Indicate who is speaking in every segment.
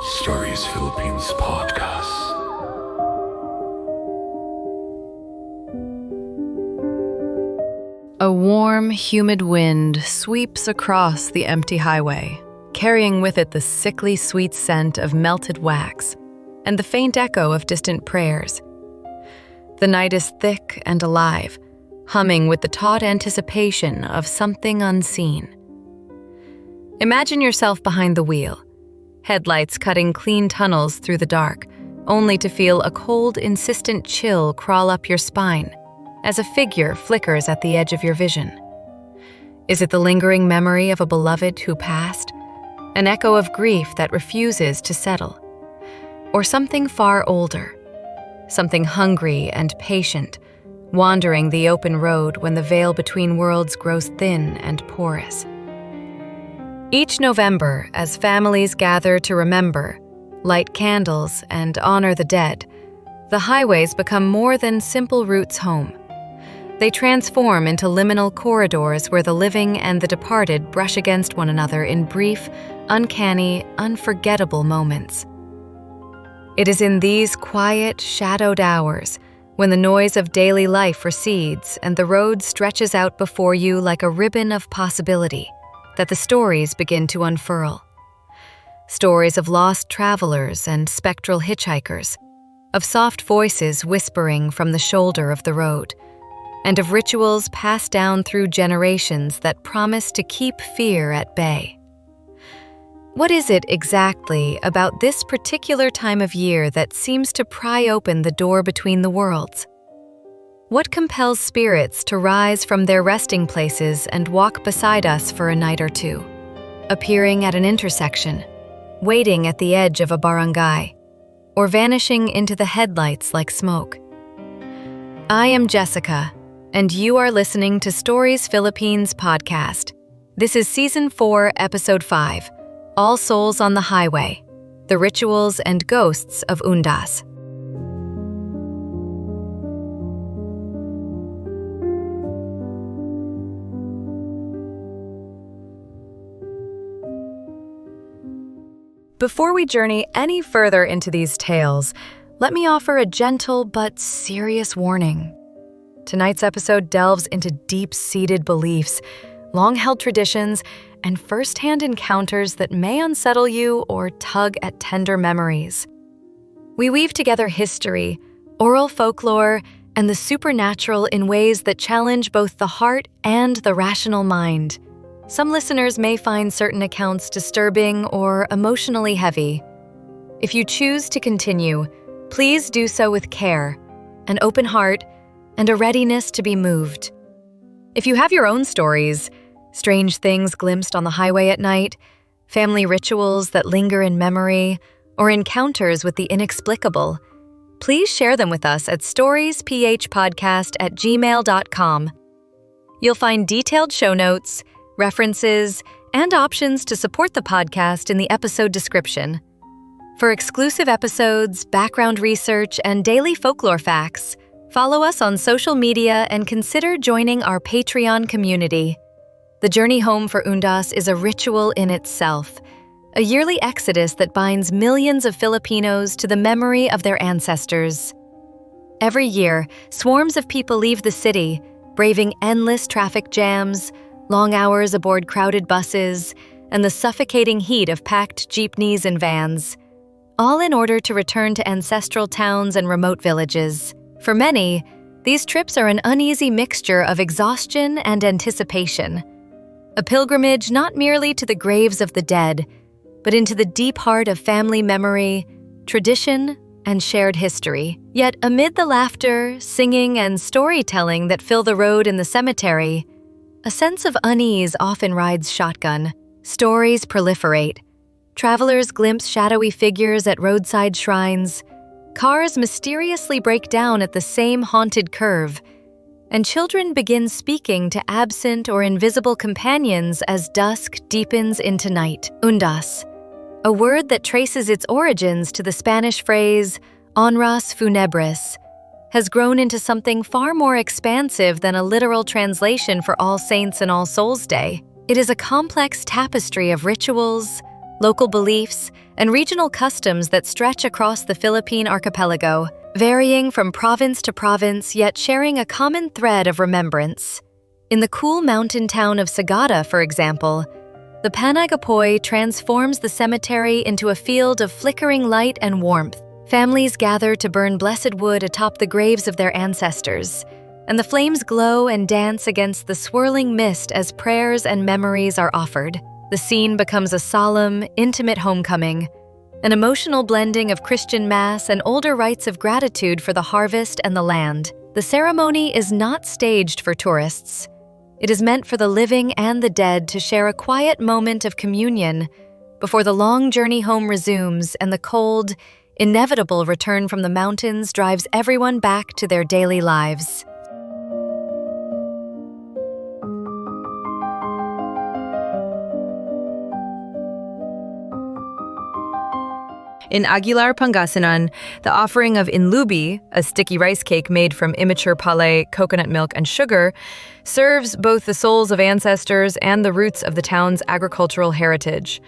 Speaker 1: Stories Philippines Podcast.
Speaker 2: A warm, humid wind sweeps across the empty highway, carrying with it the sickly sweet scent of melted wax and the faint echo of distant prayers. The night is thick and alive, humming with the taut anticipation of something unseen. Imagine yourself behind the wheel, headlights cutting clean tunnels through the dark, only to feel a cold, insistent chill crawl up your spine as a figure flickers at the edge of your vision. Is it the lingering memory of a beloved who passed? An echo of grief that refuses to settle? Or something far older? Something hungry and patient, wandering the open road when the veil between worlds grows thin and porous. Each November, as families gather to remember, light candles, and honor the dead, the highways become more than simple routes home. They transform into liminal corridors where the living and the departed brush against one another in brief, uncanny, unforgettable moments. It is in these quiet, shadowed hours, when the noise of daily life recedes and the road stretches out before you like a ribbon of possibility, that the stories begin to unfurl. Stories of lost travelers and spectral hitchhikers, of soft voices whispering from the shoulder of the road, and of rituals passed down through generations that promise to keep fear at bay. What is it exactly about this particular time of year that seems to pry open the door between the worlds? What compels spirits to rise from their resting places and walk beside us for a night or two, appearing at an intersection, waiting at the edge of a barangay, or vanishing into the headlights like smoke? I am Jessica, and you are listening to Stories Philippines Podcast. This is Season 4, Episode 5, All Souls on the Highway, The Rituals and Ghosts of Undas. Before we journey any further into these tales, let me offer a gentle but serious warning. Tonight's episode delves into deep-seated beliefs, long-held traditions, and first-hand encounters that may unsettle you or tug at tender memories. We weave together history, oral folklore, and the supernatural in ways that challenge both the heart and the rational mind. Some listeners may find certain accounts disturbing or emotionally heavy. If you choose to continue, please do so with care, an open heart, and a readiness to be moved. If you have your own stories, strange things glimpsed on the highway at night, family rituals that linger in memory, or encounters with the inexplicable, please share them with us at storiesphpodcast@gmail.com. You'll find detailed show notes, references, and options to support the podcast in the episode description. For exclusive episodes, background research, and daily folklore facts, follow us on social media and consider joining our Patreon community. The journey home for Undas is a ritual in itself, a yearly exodus that binds millions of Filipinos to the memory of their ancestors. Every year, swarms of people leave the city, braving endless traffic jams, long hours aboard crowded buses, and the suffocating heat of packed jeepneys and vans, all in order to return to ancestral towns and remote villages. For many, these trips are an uneasy mixture of exhaustion and anticipation. A pilgrimage not merely to the graves of the dead, but into the deep heart of family memory, tradition, and shared history. Yet amid the laughter, singing, and storytelling that fill the road in the cemetery, a sense of unease often rides shotgun. Stories proliferate. Travelers glimpse shadowy figures at roadside shrines. Cars mysteriously break down at the same haunted curve. And children begin speaking to absent or invisible companions as dusk deepens into night. Undas, a word that traces its origins to the Spanish phrase honras funebris, has grown into something far more expansive than a literal translation for All Saints and All Souls Day. It is a complex tapestry of rituals, local beliefs, and regional customs that stretch across the Philippine archipelago, varying from province to province yet sharing a common thread of remembrance. In the cool mountain town of Sagada, for example, the Panagapoy transforms the cemetery into a field of flickering light and warmth. Families gather to burn blessed wood atop the graves of their ancestors, and the flames glow and dance against the swirling mist as prayers and memories are offered. The scene becomes a solemn, intimate homecoming, an emotional blending of Christian Mass and older rites of gratitude for the harvest and the land. The ceremony is not staged for tourists. It is meant for the living and the dead to share a quiet moment of communion before the long journey home resumes and the cold, inevitable return from the mountains drives everyone back to their daily lives. In Aguilar, Pangasinan, the offering of inlubi, a sticky rice cake made from immature palay, coconut milk, and sugar, serves both the souls of ancestors and the roots of the town's agricultural heritage.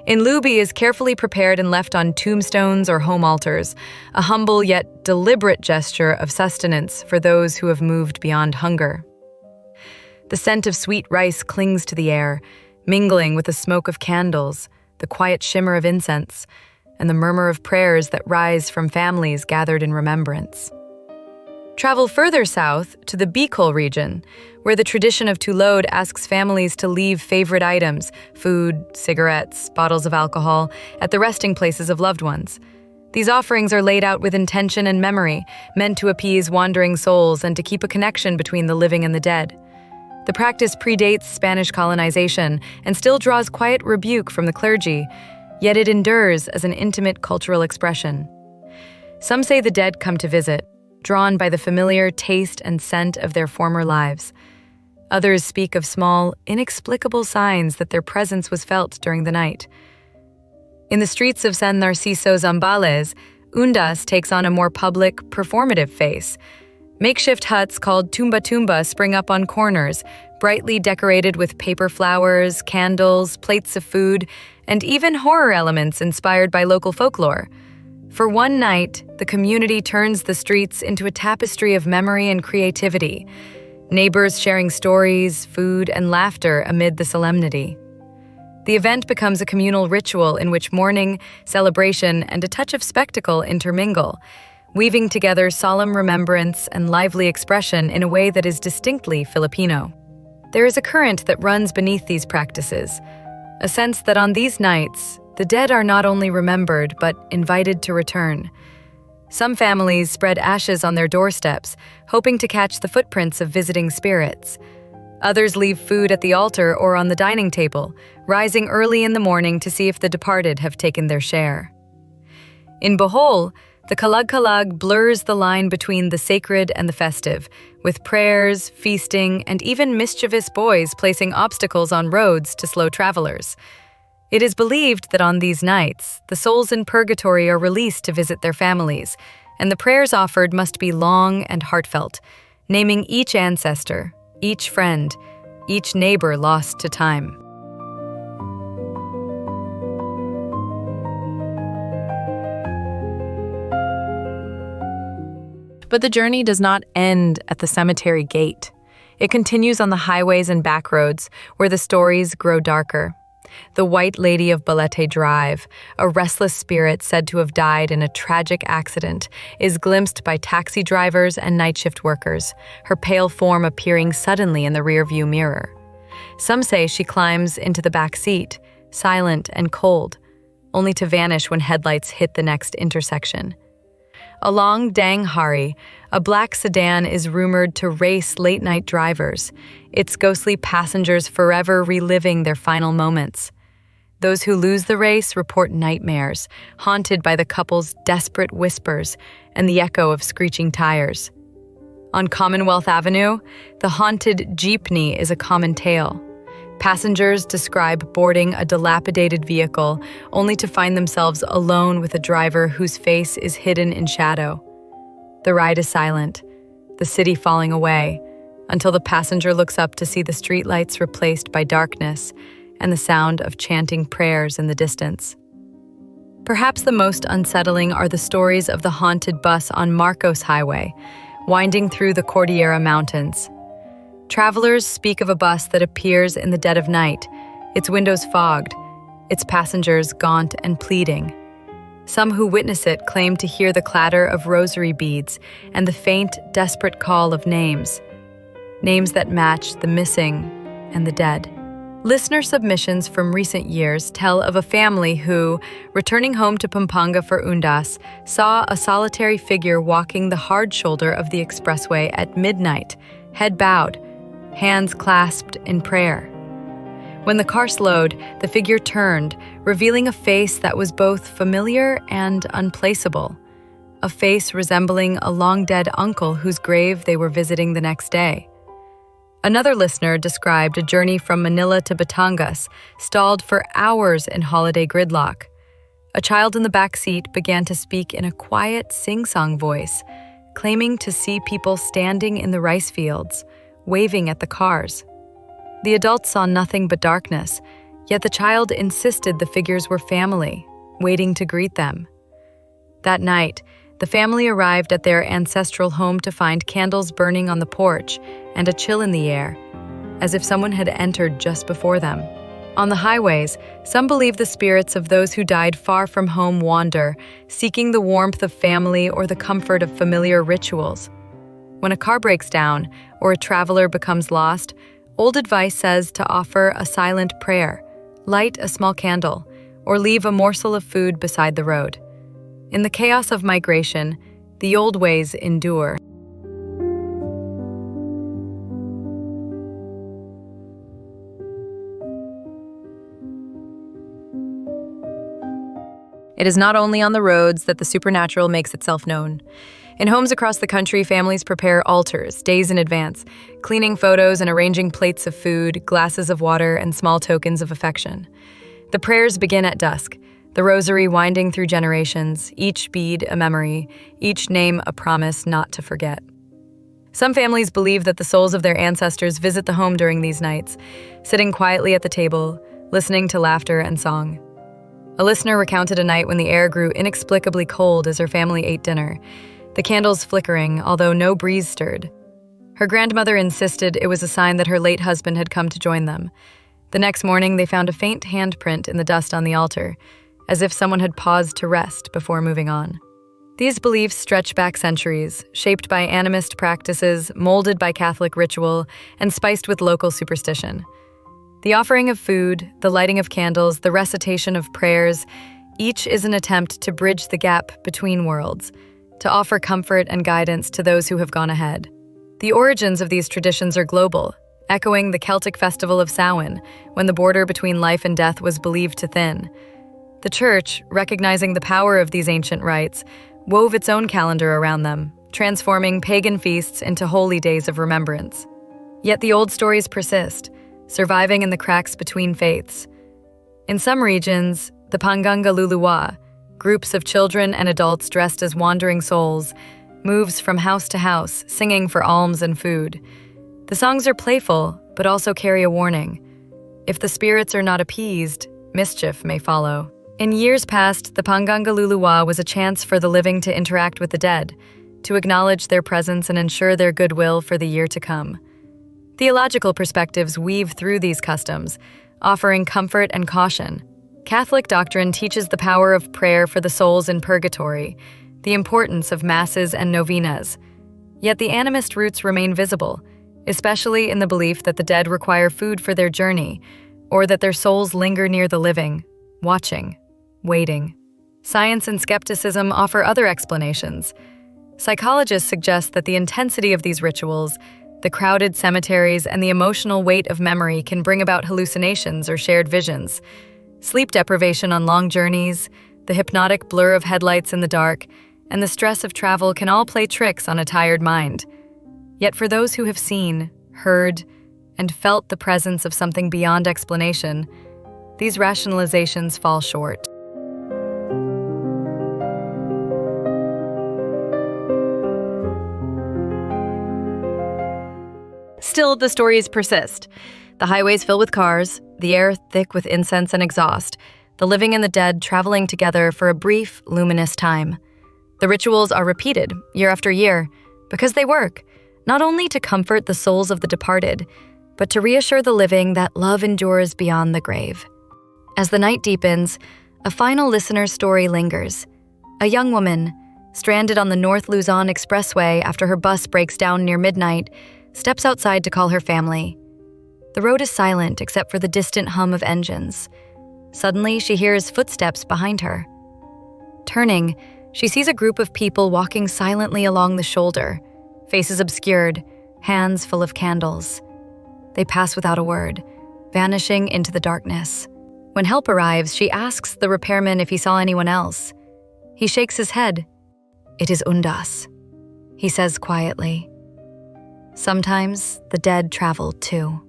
Speaker 2: Inlubi is carefully prepared and left on tombstones or home altars, a humble yet deliberate gesture of sustenance for those who have moved beyond hunger. The scent of sweet rice clings to the air, mingling with the smoke of candles, the quiet shimmer of incense, and the murmur of prayers that rise from families gathered in remembrance. Travel further south to the Bicol region, where the tradition of tulod asks families to leave favorite items, food, cigarettes, bottles of alcohol, at the resting places of loved ones. These offerings are laid out with intention and memory, meant to appease wandering souls and to keep a connection between the living and the dead. The practice predates Spanish colonization and still draws quiet rebuke from the clergy, yet it endures as an intimate cultural expression. Some say the dead come to visit, drawn by the familiar taste and scent of their former lives. Others speak of small, inexplicable signs that their presence was felt during the night. In the streets of San Narciso Zambales, Undas takes on a more public, performative face. Makeshift huts called tumba tumba spring up on corners, brightly decorated with paper flowers, candles, plates of food, and even horror elements inspired by local folklore. For one night, the community turns the streets into a tapestry of memory and creativity, neighbors sharing stories, food, and laughter amid the solemnity. The event becomes a communal ritual in which mourning, celebration, and a touch of spectacle intermingle, weaving together solemn remembrance and lively expression in a way that is distinctly Filipino. There is a current that runs beneath these practices, a sense that on these nights, the dead are not only remembered but invited to return. Some families spread ashes on their doorsteps, hoping to catch the footprints of visiting spirits. Others leave food at the altar or on the dining table, rising early in the morning to see if the departed have taken their share. In Bohol, the kalag-kalag blurs the line between the sacred and the festive, with prayers, feasting, and even mischievous boys placing obstacles on roads to slow travelers. It is believed that on these nights, the souls in purgatory are released to visit their families, and the prayers offered must be long and heartfelt, naming each ancestor, each friend, each neighbor lost to time. But the journey does not end at the cemetery gate. It continues on the highways and back roads, where the stories grow darker. The White Lady of Balete Drive, a restless spirit said to have died in a tragic accident, is glimpsed by taxi drivers and night shift workers, her pale form appearing suddenly in the rearview mirror. Some say she climbs into the back seat, silent and cold, only to vanish when headlights hit the next intersection. Along Dang Hari, a black sedan is rumored to race late-night drivers, its ghostly passengers forever reliving their final moments. Those who lose the race report nightmares, haunted by the couple's desperate whispers and the echo of screeching tires. On Commonwealth Avenue, the haunted jeepney is a common tale. Passengers describe boarding a dilapidated vehicle only to find themselves alone with a driver whose face is hidden in shadow. The ride is silent, the city falling away, until the passenger looks up to see the streetlights replaced by darkness and the sound of chanting prayers in the distance. Perhaps the most unsettling are the stories of the haunted bus on Marcos Highway, winding through the Cordillera Mountains. Travelers speak of a bus that appears in the dead of night, its windows fogged, its passengers gaunt and pleading. Some who witness it claim to hear the clatter of rosary beads and the faint, desperate call of names that match the missing and the dead. Listener submissions from recent years tell of a family who, returning home to Pampanga for Undas, saw a solitary figure walking the hard shoulder of the expressway at midnight, head bowed, hands clasped in prayer. When the car slowed, the figure turned, revealing a face that was both familiar and unplaceable, a face resembling a long-dead uncle whose grave they were visiting the next day. Another listener described a journey from Manila to Batangas, stalled for hours in holiday gridlock. A child in the back seat began to speak in a quiet, sing-song voice, claiming to see people standing in the rice fields, waving at the cars. The adults saw nothing but darkness, yet the child insisted the figures were family, waiting to greet them. That night, the family arrived at their ancestral home to find candles burning on the porch and a chill in the air, as if someone had entered just before them. On the highways, some believe the spirits of those who died far from home wander, seeking the warmth of family or the comfort of familiar rituals. When a car breaks down or a traveler becomes lost, old advice says to offer a silent prayer, light a small candle, or leave a morsel of food beside the road. In the chaos of migration, the old ways endure. It is not only on the roads that the supernatural makes itself known. In homes across the country, families prepare altars days in advance, cleaning photos and arranging plates of food, glasses of water, and small tokens of affection. The prayers begin at dusk, the rosary winding through generations, each bead a memory, each name a promise not to forget. Some families believe that the souls of their ancestors visit the home during these nights, sitting quietly at the table, listening to laughter and song. A listener recounted a night when the air grew inexplicably cold as her family ate dinner, the candles flickering, although no breeze stirred. Her grandmother insisted it was a sign that her late husband had come to join them. The next morning, they found a faint handprint in the dust on the altar, as if someone had paused to rest before moving on. These beliefs stretch back centuries, shaped by animist practices, molded by Catholic ritual, and spiced with local superstition. The offering of food, the lighting of candles, the recitation of prayers, each is an attempt to bridge the gap between worlds, to offer comfort and guidance to those who have gone ahead. The origins of these traditions are global, echoing the Celtic festival of Samhain, when the border between life and death was believed to thin. The Church, recognizing the power of these ancient rites, wove its own calendar around them, transforming pagan feasts into holy days of remembrance. Yet the old stories persist, surviving in the cracks between faiths. In some regions, the Panganga Luluwa, groups of children and adults dressed as wandering souls, moves from house to house, singing for alms and food. The songs are playful, but also carry a warning. If the spirits are not appeased, mischief may follow. In years past, the Panganga Luluwa was a chance for the living to interact with the dead, to acknowledge their presence and ensure their goodwill for the year to come. Theological perspectives weave through these customs, offering comfort and caution. Catholic doctrine teaches the power of prayer for the souls in purgatory, the importance of masses and novenas. Yet the animist roots remain visible, especially in the belief that the dead require food for their journey, or that their souls linger near the living, watching, waiting. Science and skepticism offer other explanations. Psychologists suggest that the intensity of these rituals, the crowded cemeteries, and the emotional weight of memory can bring about hallucinations or shared visions. Sleep deprivation on long journeys, the hypnotic blur of headlights in the dark, and the stress of travel can all play tricks on a tired mind. Yet for those who have seen, heard, and felt the presence of something beyond explanation, these rationalizations fall short. Still, the stories persist. The highways fill with cars, the air thick with incense and exhaust, the living and the dead traveling together for a brief, luminous time. The rituals are repeated year after year because they work, not only to comfort the souls of the departed, but to reassure the living that love endures beyond the grave. As the night deepens, a final listener's story lingers. A young woman, stranded on the North Luzon Expressway after her bus breaks down near midnight, steps outside to call her family. The road is silent except for the distant hum of engines. Suddenly, she hears footsteps behind her. Turning, she sees a group of people walking silently along the shoulder, faces obscured, hands full of candles. They pass without a word, vanishing into the darkness. When help arrives, she asks the repairman if he saw anyone else. He shakes his head. "It is Undas," he says quietly. Sometimes the dead travel too.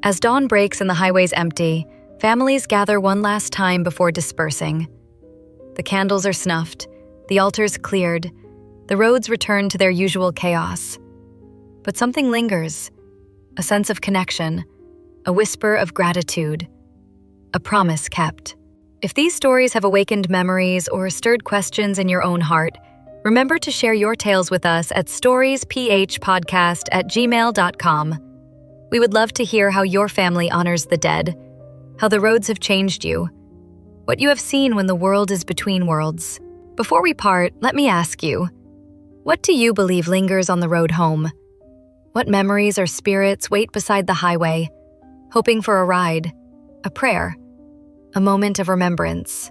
Speaker 2: As dawn breaks and the highways empty, families gather one last time before dispersing. The candles are snuffed, the altars cleared, the roads return to their usual chaos. But something lingers, a sense of connection, a whisper of gratitude, a promise kept. If these stories have awakened memories or stirred questions in your own heart, remember to share your tales with us at storiesphpodcast@gmail.com. We would love to hear how your family honors the dead, how the roads have changed you, what you have seen when the world is between worlds. Before we part, let me ask you, what do you believe lingers on the road home? What memories or spirits wait beside the highway, hoping for a ride, a prayer, a moment of remembrance?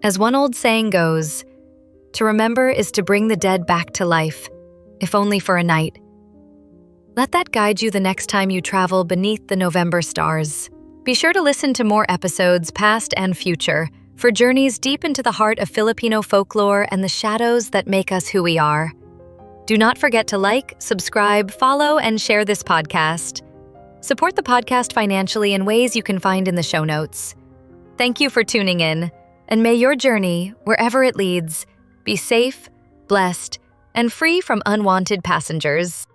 Speaker 2: As one old saying goes, to remember is to bring the dead back to life, if only for a night. Let that guide you the next time you travel beneath the November stars. Be sure to listen to more episodes, past and future, for journeys deep into the heart of Filipino folklore and the shadows that make us who we are. Do not forget to like, subscribe, follow, and share this podcast. Support the podcast financially in ways you can find in the show notes. Thank you for tuning in, and may your journey, wherever it leads, be safe, blessed, and free from unwanted passengers.